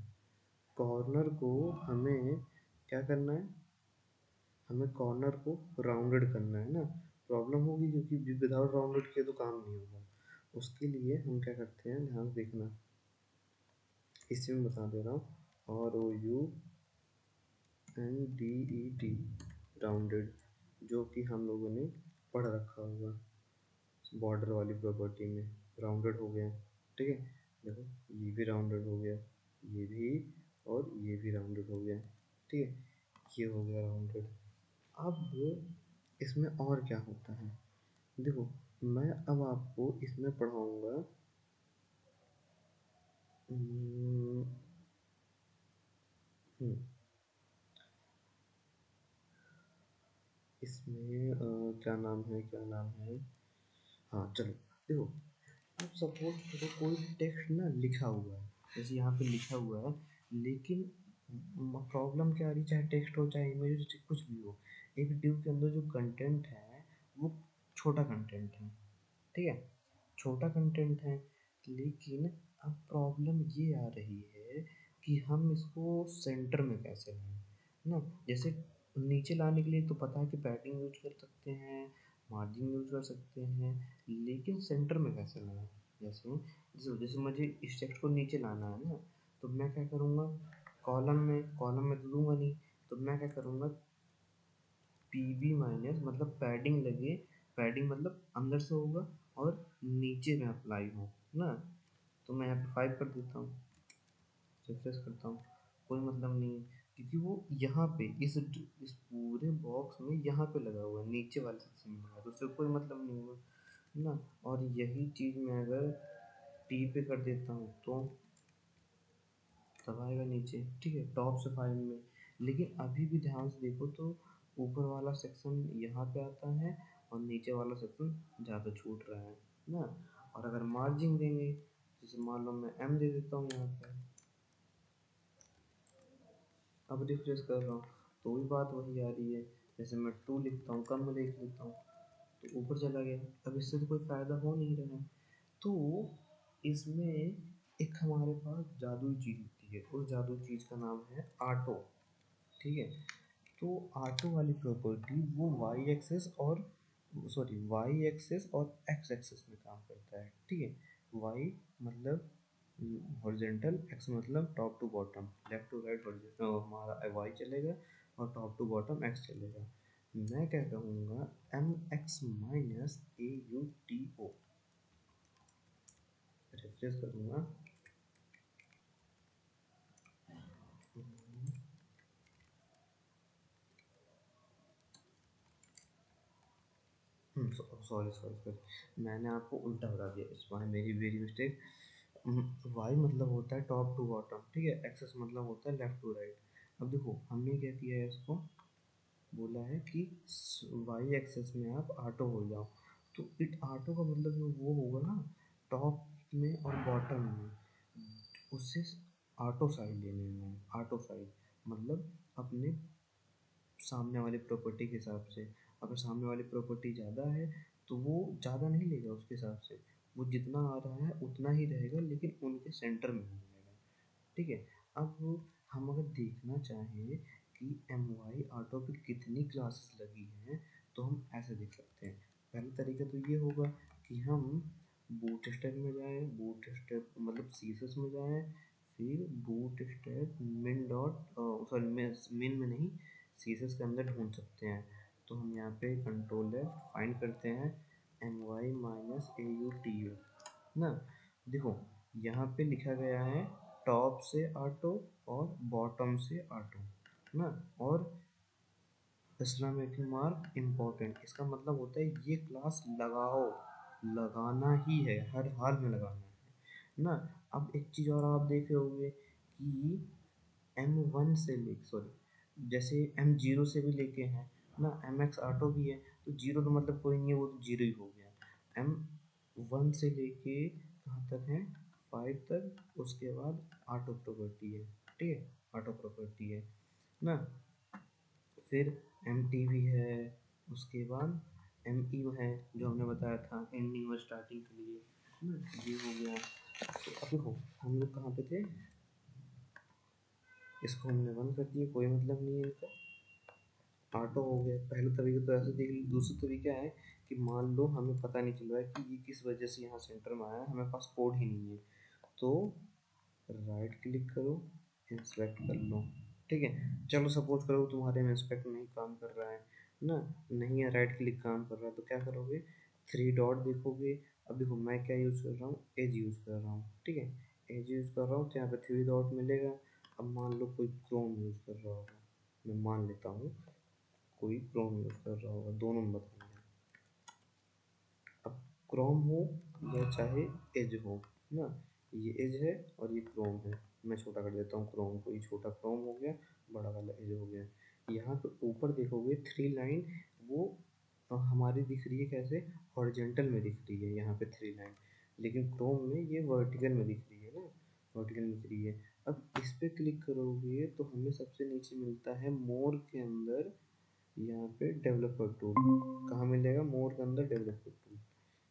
कॉर्नर को हमें क्या करना है, हमें कॉर्नर को राउंडेड करना है ना। प्रॉब्लम होगी क्योंकि विदाउट राउंडेड के तो काम नहीं होगा। उसके लिए हम क्या करते हैं, ध्यान से देखना, इसी में बता दे रहा हूँ, ROUNDED, राउंडेड, जो कि हम लोगों ने पढ़ रखा होगा बॉर्डर वाली प्रॉपर्टी में, राउंडेड हो गया, ठीक है। देखो ये भी राउंडेड हो गया, ये भी, और ये भी राउंडेड हो गया, ठीक है, ये हो गया राउंडेड। अब इसमें और क्या होता है, देखो मैं अब आपको इसमें पढ़ाऊंगा। हम्म, हम्म, इसमें क्या नाम है, हाँ चलो देखो, अब सपोज करो कोई टेक्स्ट ना लिखा हुआ है, जैसे यहाँ पे लिखा हुआ है, लेकिन प्रॉब्लम क्या आ रही, चाहे टेक्स्ट हो चाहे इमेज हो चाहे कुछ भी हो, एक डिव के अंदर जो कंटेंट है वो छोटा कंटेंट है, ठीक है, छोटा कंटेंट है, लेकिन अब प्रॉब्लम ये आ रही है कि हम इसको सेंटर में कैसे लाएं, है ना, जैसे नीचे लाने के लिए तो पता है कि पैडिंग यूज कर सकते हैं, मार्जिन यूज कर सकते हैं, लेकिन सेंटर में कैसे लाएं, जैसे जैसे जैसे मुझे इस टेक्स्ट को नीचे लाना है ना, तो मैं क्या करूँगा, कॉलम में तो दूंगा नहीं, तो मैं क्या करूँगा, पी बी माइनस मतलब पैडिंग लगे, पैडिंग मतलब अंदर से होगा और नीचे में अप्लाई हो ना, तो मैं यहाँ पे 5 कर देता हूँ, रिफ्रेश करता हूँ, कोई मतलब नहीं है, क्योंकि वो यहाँ पे इस पूरे बॉक्स में यहाँ पे लगा हुआ है, नीचे वाले सेक्शन में लगा है, तो उससे कोई मतलब नहीं हुआ ना, और यही चीज़ मैं अगर टी पे कर देता हूँ तो तब आएगा नीचे, ठीक है, टॉप से 5 में, लेकिन अभी भी ध्यान से देखो तो ऊपर वाला सेक्शन यहाँ पे आता है और नीचे वाला सेक्शन ज़्यादा छूट रहा है ना, और अगर मार्जिन देंगे, जैसे मान लो मैं एम दे देता हूँ यहाँ पे, अब रिफ्रेश कर रहा हूँ तो भी बात वही आ रही है, जैसे मैं 2 लिखता हूँ, कम में देख लेता हूँ तो ऊपर चला गया, अब इससे तो कोई फ़ायदा हो नहीं रहा है, तो इसमें एक हमारे पास जादुई चीज़ होती है, उस जादुई चीज़ का नाम है ऑटो, ठीक है, तो ऑटो वाली प्रॉपर्टी वो वाई एक्सेस और एक्स एक्सेस में काम करता है, ठीक है, वाई मतलब हॉरिजेंटल, एक्स मतलब top to bottom, left to right हमारा वाई चलेगा और टॉप टू बॉटम एक्स चलेगा, मैं क्या कहूँगा, M X minus A U T O, refresh करूँगा, सॉरी सॉरी सॉरी, मैंने आपको उल्टा बता दिया, इस बार मेरी वेरी मिस्टेक, वाई मतलब होता है टॉप टू बॉटम, ठीक है, एक्सेस मतलब होता है लेफ्ट टू राइट, अब देखो हमने क्या किया है, इसको बोला है कि वाई एक्सेस में आप ऑटो हो जाओ, तो इट ऑटो का मतलब वो होगा ना, टॉप में और बॉटम में, उससे ऑटो साइड लेने में, ऑटो साइड मतलब अपने सामने वाली प्रॉपर्टी के हिसाब से, अगर सामने वाली प्रॉपर्टी ज़्यादा है तो वो ज़्यादा नहीं लेगा, उसके हिसाब से वो जितना आ रहा है उतना ही रहेगा, लेकिन उनके सेंटर में हो जाएगा, ठीक है, अब हम अगर देखना चाहें कि एम वाई ऑटो पे कितनी क्लासेस लगी हैं, तो हम ऐसे देख सकते हैं, पहला तरीका तो ये होगा कि हम बूटस्ट्रैप में जाएं, बूटस्ट्रैप मतलब सीसस में जाएं, फिर बूटस्ट्रैप मिन डॉट सॉरी मिन में नहीं, सीसस के अंदर ढूंढ सकते हैं, तो हम यहाँ पे कंट्रोल एफ फाइंड करते हैं, M Y minus A U T U ना, देखो यहाँ पे लिखा गया है टॉप से ऑटो और बॉटम से ऑटो ना, और एक्सक्लेमेशन मार्क इम्पोर्टेंट, इसका मतलब होता है ये क्लास लगाओ, लगाना ही है, हर हाल में लगाना है ना, अब एक चीज़ और आप देख रहे होंगे कि एम वन से ले सॉरी जैसे एम जीरो से भी लेके हैं ना, एम एक्स ऑटो भी है, तो जीरो तो मतलब कोई नहीं है, वो तो जीरो ही हो गया, एम वन से लेके कहाँ तक है, 5 तक, उसके बाद ऑटो प्रॉपर्टी है, ठीक है, ऑटो प्रॉपर्टी है ना, फिर एम टी भी है, उसके बाद एम ई है जो हमने बताया था एंडिंग और स्टार्टिंग के लिए, है ना, ये हो गया, तो अब देखो हम लोग कहाँ पे थे, इसको हमने बंद कर दिया, कोई मतलब नहीं है इनका, ऑटो हो गया, पहले तरीके तो ऐसे देख लीजिए, दूसरा तरीका है कि मान लो हमें पता नहीं चल रहा है कि ये किस वजह से यहाँ सेंटर में आया है, हमें पास कोड ही नहीं है, तो राइट क्लिक करो, इंस्पेक्ट कर लो, ठीक है, चलो सपोज करो तुम्हारे में इंस्पेक्ट नहीं काम कर रहा है ना, नहीं है राइट क्लिक काम कर रहा है, तो क्या करोगे, 3 डॉट देखोगे, अब देखो मैं क्या यूज़ कर रहा हूँ, एज यूज़ कर रहा हूँ, ठीक है, एज यूज़ कर रहा हूँ तो यहाँ पे 3 डॉट मिलेगा, अब मान लो कोई क्रोम यूज़ कर रहा होगा, मैं मान लेता हूँ, कोई क्रोम यूज़ कर रहा होगा, दोनों में बताएंगे। अब क्रोम हो या चाहे एज हो ना, ये एज है और ये क्रोम है। मैं छोटा कर देता हूँ क्रोम को, ये छोटा क्रोम हो गया, बड़ा वाला एज हो गया। यहाँ पे ऊपर देखोगे 3 लाइन, वो हमारी दिख रही है कैसे, हॉरिजेंटल में दिख रही है यहाँ पे 3 लाइन, लेकिन क्रोम में ये वर्टिकल में दिख रही है ना, वर्टिकल में दिख रही है। अब इस पे क्लिक करोगे तो हमें सबसे नीचे मिलता है मोर के अंदर, यहाँ पे डेवलपर टूल। कहाँ मिलेगा, मोर के अंदर डेवलपर टूल।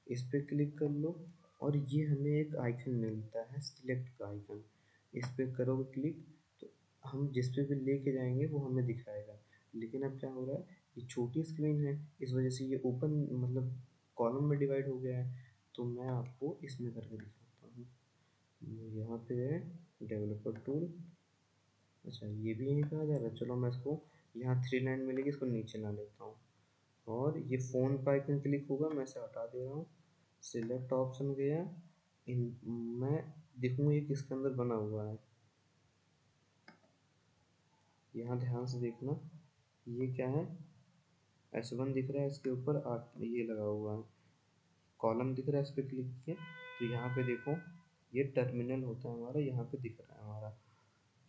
इस पे क्लिक कर लो और ये हमें एक आइकन मिलता है सिलेक्ट का आइकन। इस पे करोगे क्लिक तो हम जिस पे भी लेके जाएंगे वो हमें दिखाएगा। लेकिन अब क्या हो रहा है, ये छोटी स्क्रीन है, इस वजह से ये ओपन मतलब कॉलम में डिवाइड हो गया है। तो मैं आपको इसमें करके दिखाता हूँ। यहाँ पे है डेवलपर टूल। अच्छा ये भी यहीं पे आ जा रहा है, चलो मैं इसको, यहाँ 3 लाइन मिलेगी, इसको नीचे ला लेता हूँ। और ये फ़ोन का आइकन क्लिक होगा, मैं इसे हटा दे रहा हूँ। सिलेक्ट ऑप्शन गया, इन मैं देखूँगा ये किसके अंदर बना हुआ है। यहाँ ध्यान से देखना, ये क्या है, S1 दिख रहा है, इसके ऊपर ये लगा हुआ है, कॉलम दिख रहा है, इस पर क्लिक किया तो यहाँ पे देखो ये टर्मिनल होता है हमारा, यहाँ पे दिख रहा है हमारा।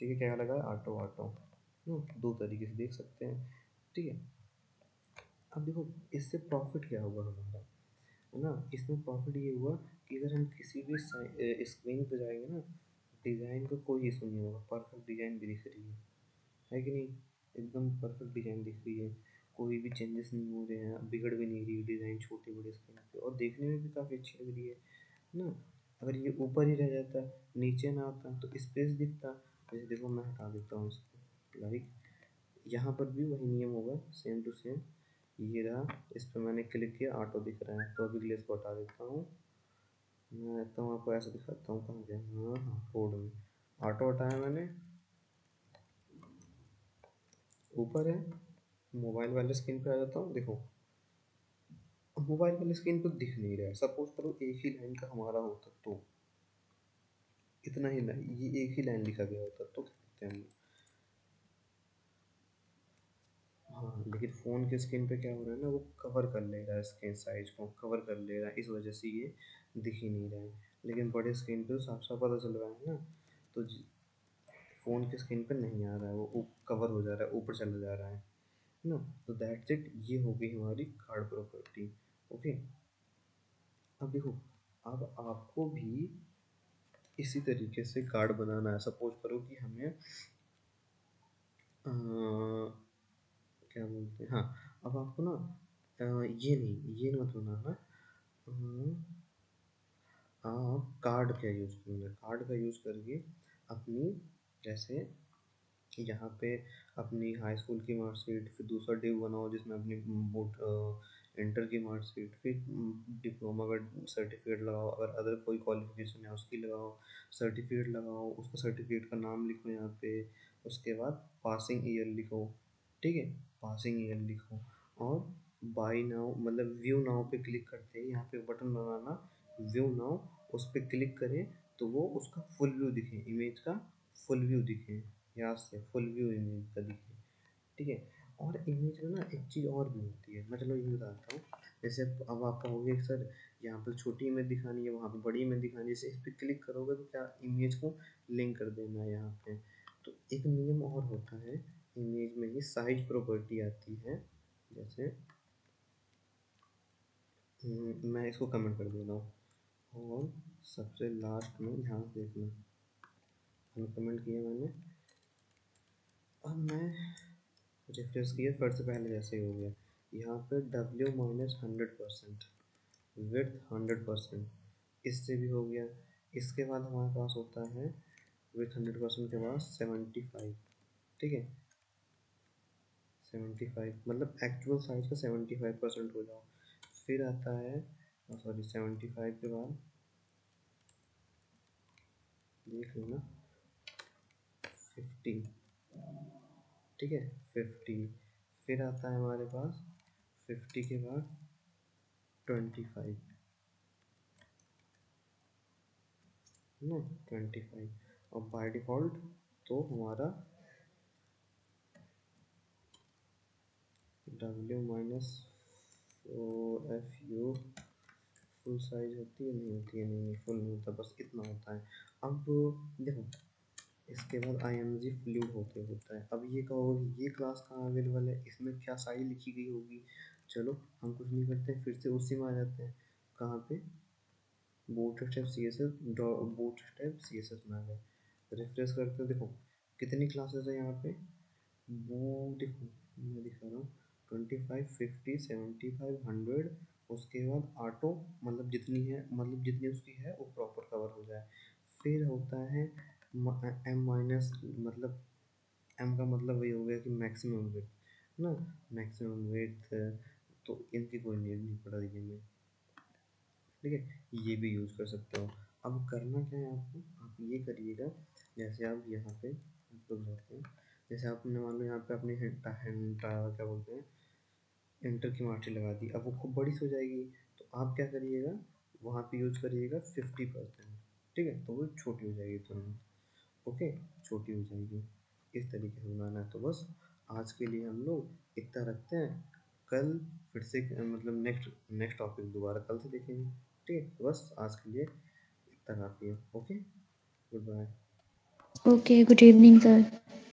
ठीक है, क्या लगा है, ऑटो ऑटो। दो तरीके से देख सकते हैं। ठीक है, अब देखो इससे प्रॉफिट क्या होगा हमारा, है ना। इसमें प्रॉफिट ये हुआ कि अगर हम किसी भी स्क्रीन पे जाएंगे ना, डिज़ाइन का कोई इशू नहीं होगा, परफेक्ट डिज़ाइन भी दिख रही है कि नहीं, एकदम परफेक्ट डिज़ाइन दिख रही है, कोई भी चेंजेस नहीं हो रहे हैं, बिगड़ भी नहीं रही डिज़ाइन छोटे बड़े स्क्रीन पे, और देखने में भी काफ़ी अच्छी लग रही है ना। अगर ये ऊपर ही रह जाता, नीचे ना आता तो स्पेस दिखता। जैसे देखो मैं हटा देता हूँ इसको, लाइक यहाँ पर भी वही नियम होगा, सेम टू सेम। ये रहा, इस पर मैंने क्लिक किया, ऑटो दिख रहा है, तो अभी ग्लेस को हटा देता हूँ। मैं तो आपको ऐसे दिखाता हूँ, कहाँ गया, हाँ हाँ कोड में ऑटो हटाया मैंने, ऊपर है, मोबाइल वाले स्क्रीन पे आ जाता हूँ। देखो मोबाइल वाले स्क्रीन पर दिख नहीं रहा है, सपोज करो एक ही लाइन का हमारा होता तो, इतना ही लाइन, ये एक ही लाइन लिखा गया होता तो क्या करते हैं हम। हाँ लेकिन फ़ोन के स्क्रीन पे क्या हो रहा है ना, वो कवर कर ले रहा है, स्क्रीन साइज को कवर कर ले रहा है, इस वजह से ये दिख ही नहीं रहा है। लेकिन बड़े स्क्रीन पे तो साफ साफ पता चल रहा है ना, तो फ़ोन के स्क्रीन पे नहीं आ रहा है, वो कवर हो जा रहा है, ऊपर चला जा रहा है ना। तो दैट्स इट, ये हो गई हमारी कार्ड प्रॉपर्टी। ओके, अब देखो, अब आपको भी इसी तरीके से कार्ड बनाना है। सपोज करो कि हमें क्या बोलते हैं, हाँ अब आपको ना ये नहीं, ये मत बनाना। आप कार्ड का यूज़ करना, कार्ड का यूज़ करके अपनी, जैसे यहाँ पे अपनी हाई स्कूल की मार्कशीट, फिर दूसरा डिव बनाओ जिसमें अपनी बोर्ड इंटर की मार्कशीट, फिर डिप्लोमा का सर्टिफिकेट लगाओ, अगर अदर कोई क्वालिफिकेशन है उसकी लगाओ, सर्टिफिकेट लगाओ, उसका सर्टिफिकेट का नाम लिखो यहाँ पे, उसके बाद पासिंग ईयर लिखो। ठीक है, पासिंग ईयर लिखो, और बाई नाउ मतलब व्यू नाउ पे क्लिक करते हैं, यहाँ पे बटन बनाना व्यू नाउ, उस पर क्लिक करें तो वो उसका फुल व्यू दिखे, इमेज का फुल व्यू दिखे, यहाँ से फुल व्यू इमेज का दिखे। ठीक है, और इमेज में ना एक चीज़ और भी होती है, मैं चलो ये बताता हूँ। जैसे अब आप कहोगे कि सर यहाँ पर छोटी इमेज दिखानी है, वहाँ पे बड़ी इमेज दिखानी है, जैसे इस पर क्लिक करोगे तो क्या इमेज को लिंक कर देना है यहाँ पे। तो एक नियम और होता है इमेज में ही, साइज प्रॉपर्टी आती है। जैसे मैं इसको कमेंट कर दे रहा हूँ, और सबसे लास्ट में ध्यान से देखना, कमेंट किया मैंने, अब मैं रिफ्रेश किया, फिर से पहले जैसे ही हो गया। यहाँ पे W-100%, विड्थ 100%, इससे भी हो गया। इसके बाद हमारे पास होता है विथ 100% के बाद 75। ठीक है, 75 मतलब एक्चुअल साइज का 75% हो जाओ। फिर आता है, सॉरी 75 के बाद देख लेना 50। ठीक है, 50, फिर आता है हमारे पास 50 के बाद 25, है ना, 25। और बाय डिफ़ॉल्ट तो हमारा W minus F you full size होती है नहीं होती है नहीं फुल नहीं होता बस इतना होता है। अब देखो इसके बाद आई एम जी फ्लूड होता है। अब ये कहोगे ये क्लास कहाँ अवेलेबल है, इसमें क्या साइज लिखी गई होगी। चलो हम कुछ नहीं करते, फिर से उसी में आ जाते हैं। कहाँ पे, bootstrap C S S bootstrap C S S में आ गए। रिफ्रेश करते हो, देखो कितनी क्लासेस है यहाँ पे। वो देखो मैं दिखा रहा हूँ 25 50 75 100। उसके बाद ऑटो मतलब जितनी है, मतलब जितनी उसकी है वो प्रॉपर कवर हो जाए। फिर होता है एम माइनस, मतलब एम का मतलब वही हो गया कि मैक्सिमम वेट ना, मैक्सिमम वेट। तो इनकी कोई नीड नहीं पड़ रही है हमें, ठीक है, ये भी यूज़ कर सकते हो। अब करना क्या है आपको, आप ये करिएगा, जैसे आप यहाँ पे आपको बताते हैं, जैसे आपने मान लो यहाँ पे अपने क्या बोलते हैं इंटर की मार्कशीट लगा दी, अब वो खूब बड़ी सी हो जाएगी। तो आप क्या करिएगा, वहाँ पे यूज़ करिएगा 50%, ठीक है, तो वो छोटी हो जाएगी तुरंत। ओके, छोटी हो जाएगी। इस तरीके से बनाना है। तो बस आज के लिए हम लोग इतना रखते हैं। कल फिर से मतलब नेक्स्ट नेक्स्ट टॉपिक दोबारा कल से देखेंगे, ठीक है। तो बस आज के लिए इतना काफ़ी है। Okay, good bye. Okay, good evening sir.